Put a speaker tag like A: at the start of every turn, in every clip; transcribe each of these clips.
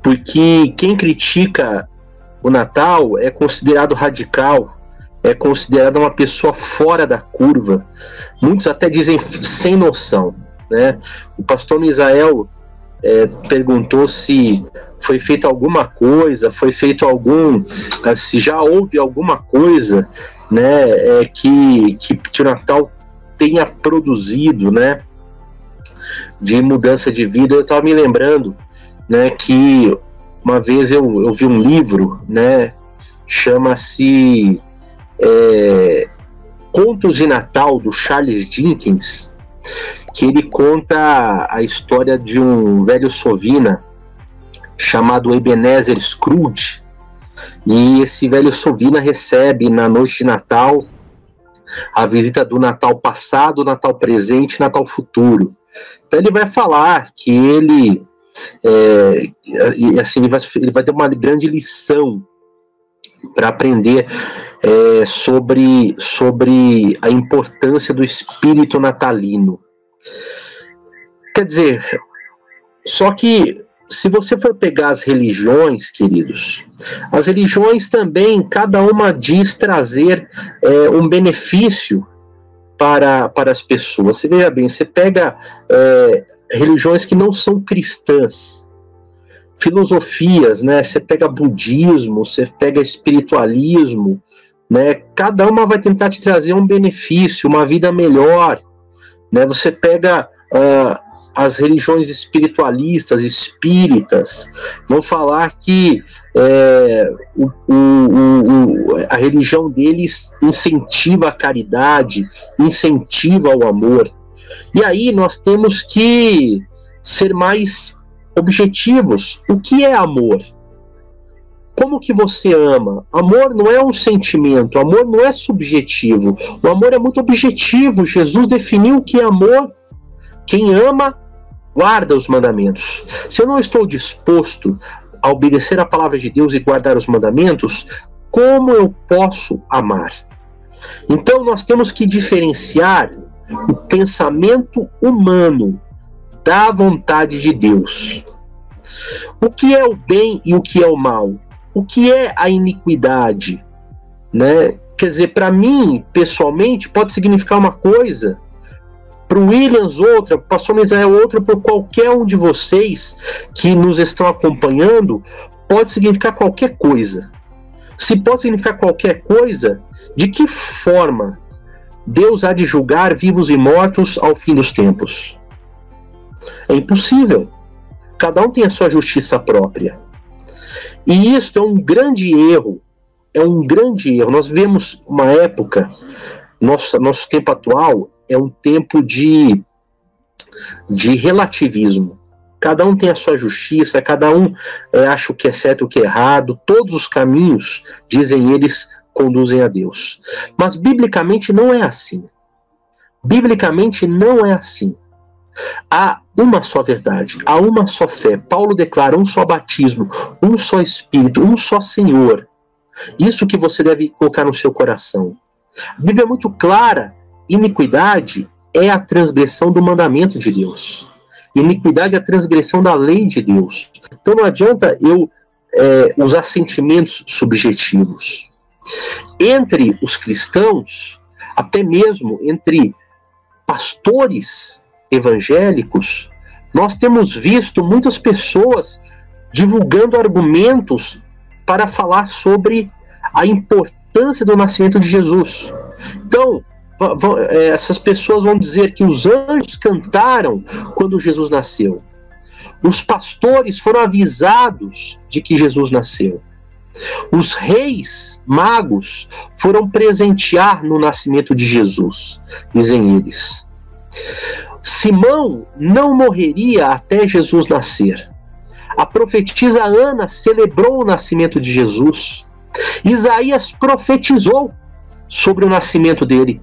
A: porque quem critica o Natal é considerado radical, é considerado uma pessoa fora da curva. Muitos até dizem sem noção, né? O pastor Misael perguntou se foi feita alguma coisa, se já houve alguma coisa, né, que o Natal tenha produzido, né, de mudança de vida. Eu estava me lembrando, né, que uma vez eu vi um livro, né, chama-se Contos de Natal, do Charles Dickens, que ele conta a história de um velho sovina chamado Ebenezer Scrooge, e esse velho sovina recebe na noite de Natal a visita do Natal passado, Natal presente e Natal futuro. Então ele vai falar que ele vai ter uma grande lição para aprender sobre a importância do espírito natalino. Quer dizer, só que se você for pegar as religiões, queridos, as religiões também, cada uma diz trazer um benefício para as pessoas. Você veja bem, você pega religiões que não são cristãs, filosofias, né? Você pega budismo, você pega espiritualismo, né? Cada uma vai tentar te trazer um benefício, uma vida melhor, né? Você pega as religiões espiritualistas, espíritas, vão falar que a religião deles incentiva a caridade, incentiva o amor. E aí nós temos que ser mais objetivos. O que é amor? Como que você ama? Amor não é um sentimento, amor não é subjetivo, o amor é muito objetivo. Jesus definiu o que é amor. Quem ama, guarda os mandamentos. Se eu não estou disposto a obedecer a palavra de Deus e guardar os mandamentos, como eu posso amar? Então nós temos que diferenciar o pensamento humano da vontade de Deus. O que é o bem e o que é o mal? O que é a iniquidade? Né? Quer dizer, para mim, pessoalmente, pode significar uma coisa, para o Williams outra, para o pastor Misael outra, para qualquer um de vocês que nos estão acompanhando, pode significar qualquer coisa. Se pode significar qualquer coisa, de que forma Deus há de julgar vivos e mortos ao fim dos tempos? É impossível. Cada um tem a sua justiça própria. E isso é um grande erro. É um grande erro. Nós vemos uma época, nosso tempo atual é um tempo de relativismo. Cada um tem a sua justiça, cada um acha o que é certo e o que é errado. Todos os caminhos, dizem eles, conduzem a Deus. Mas biblicamente não é assim. Biblicamente não é assim. Há uma só verdade, há uma só fé. Paulo declara um só batismo, um só Espírito, um só Senhor. Isso que você deve colocar no seu coração. A Bíblia é muito clara. Iniquidade é a transgressão do mandamento de Deus. Iniquidade é a transgressão da lei de Deus. Então não adianta eu usar sentimentos subjetivos. Entre os cristãos, até mesmo entre pastores evangélicos, nós temos visto muitas pessoas divulgando argumentos para falar sobre a importância do nascimento de Jesus. Então, essas pessoas vão dizer que os anjos cantaram quando Jesus nasceu. Os pastores foram avisados de que Jesus nasceu. Os reis magos foram presentear no nascimento de Jesus, dizem eles. Simão não morreria até Jesus nascer. A profetisa Ana celebrou o nascimento de Jesus. Isaías profetizou sobre o nascimento dele.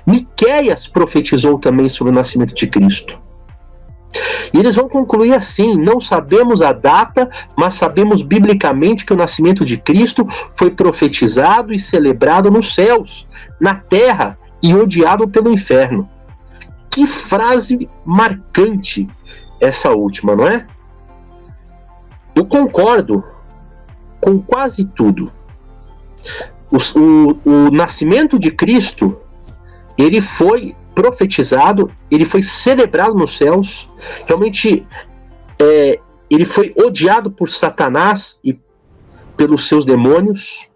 A: Miqueias profetizou também sobre o nascimento de Cristo. E eles vão concluir assim: não sabemos a data, mas sabemos biblicamente que o nascimento de Cristo foi profetizado e celebrado nos céus, na terra e odiado pelo inferno. Que frase marcante essa última, não é? Eu concordo com quase tudo. O nascimento de Cristo, ele foi profetizado, ele foi celebrado nos céus, realmente ele foi odiado por Satanás e pelos seus demônios,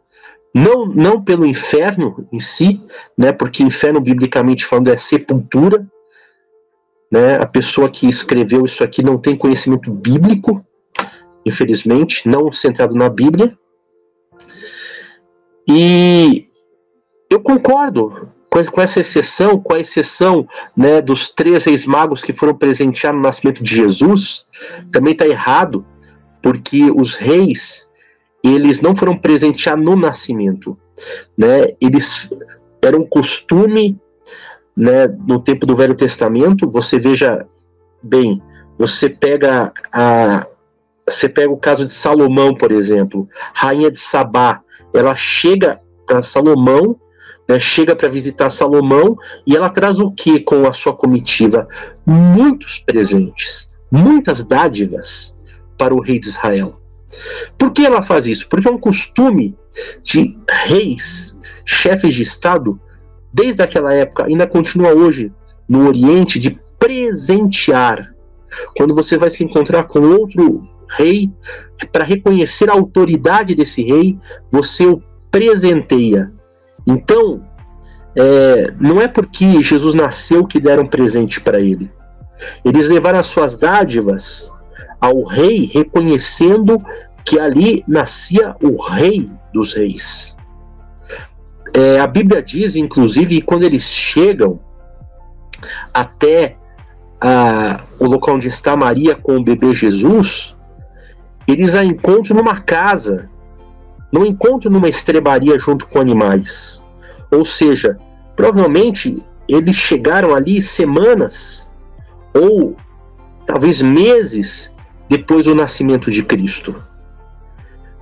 A: não pelo inferno em si, né, porque inferno, biblicamente falando, é sepultura, né, a pessoa que escreveu isso aqui não tem conhecimento bíblico, infelizmente, não centrado na Bíblia. E eu concordo com essa exceção, com a exceção, né, dos 3 reis magos que foram presentear no nascimento de Jesus. Também está errado, porque os reis, eles não foram presentear no nascimento, né? Eles era um costume, né, no tempo do Velho Testamento. Você veja bem, você pega o caso de Salomão, por exemplo, rainha de Sabá, ela chega para Salomão, né, chega para visitar Salomão, e ela traz o que com a sua comitiva? Muitos presentes, muitas dádivas para o rei de Israel. Por que ela faz isso? Porque é um costume de reis, chefes de Estado, desde aquela época, ainda continua hoje no Oriente, de presentear. Quando você vai se encontrar com outro rei, para reconhecer a autoridade desse rei, você o presenteia. Então, não é porque Jesus nasceu que deram presente para ele. Eles levaram as suas dádivas ao rei, reconhecendo que ali nascia o rei dos reis. A Bíblia diz, inclusive, que quando eles chegam até o local onde está Maria com o bebê Jesus, eles a encontram numa casa, não encontram numa estrebaria junto com animais. Ou seja, provavelmente eles chegaram ali semanas ou talvez meses depois do nascimento de Cristo.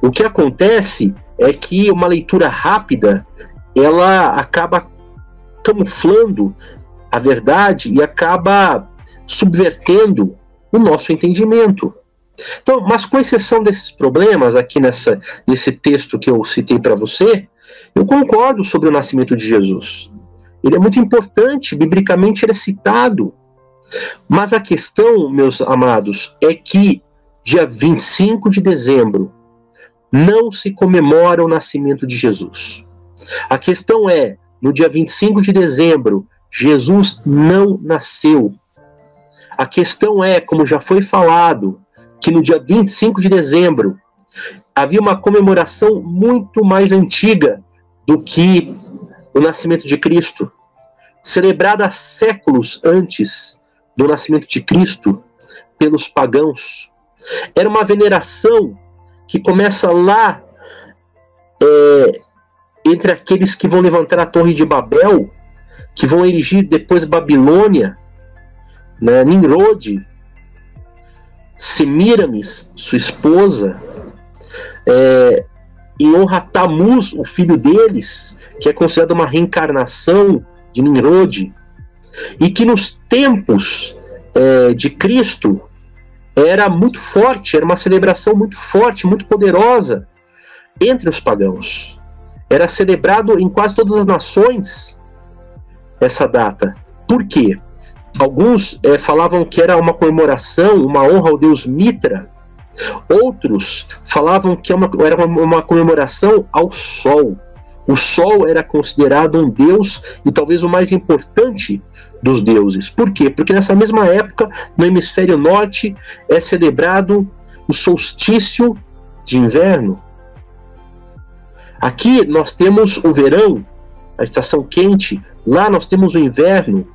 A: O que acontece é que uma leitura rápida, ela acaba camuflando a verdade e acaba subvertendo o nosso entendimento. Então, mas com exceção desses problemas aqui nesse texto que eu citei para você, eu concordo sobre o nascimento de Jesus. Ele é muito importante, biblicamente ele é citado. Mas a questão, meus amados, é que dia 25 de dezembro não se comemora o nascimento de Jesus. A questão é, no dia 25 de dezembro, Jesus não nasceu. A questão é, como já foi falado, que no dia 25 de dezembro havia uma comemoração muito mais antiga do que o nascimento de Cristo, celebrada há séculos antes do nascimento de Cristo pelos pagãos. Era uma veneração que começa lá entre aqueles que vão levantar a Torre de Babel, que vão erigir depois Babilônia, né, Nimrod, Semíramis, sua esposa, em honra a Tamuz, o filho deles, que é considerado uma reencarnação de Nimrod, e que nos tempos de Cristo era muito forte, era uma celebração muito forte, muito poderosa entre os pagãos. Era celebrado em quase todas as nações essa data. Por quê? Alguns falavam que era uma comemoração, uma honra ao deus Mitra. Outros falavam que era uma comemoração ao Sol. O Sol era considerado um deus e talvez o mais importante dos deuses. Por quê? Porque nessa mesma época, no hemisfério norte, é celebrado o solstício de inverno. Aqui nós temos o verão, a estação quente. Lá nós temos o inverno.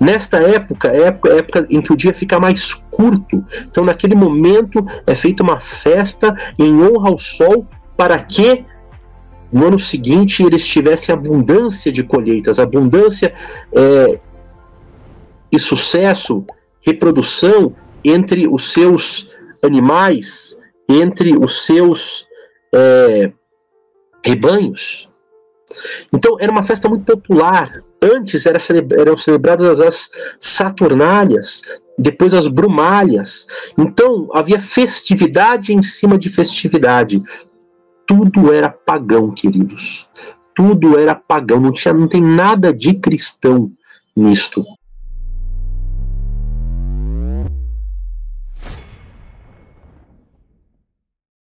A: Nesta época, é a época em que o dia fica mais curto. Então, naquele momento, é feita uma festa em honra ao sol, para que no ano seguinte eles tivessem abundância de colheitas, abundância e sucesso, reprodução entre os seus animais, entre os seus rebanhos. Então, era uma festa muito popular. Antes eram celebradas as Saturnálias, depois as Brumálias. Então havia festividade em cima de festividade. Tudo era pagão, queridos. Tudo era pagão. Não tem nada de cristão nisto.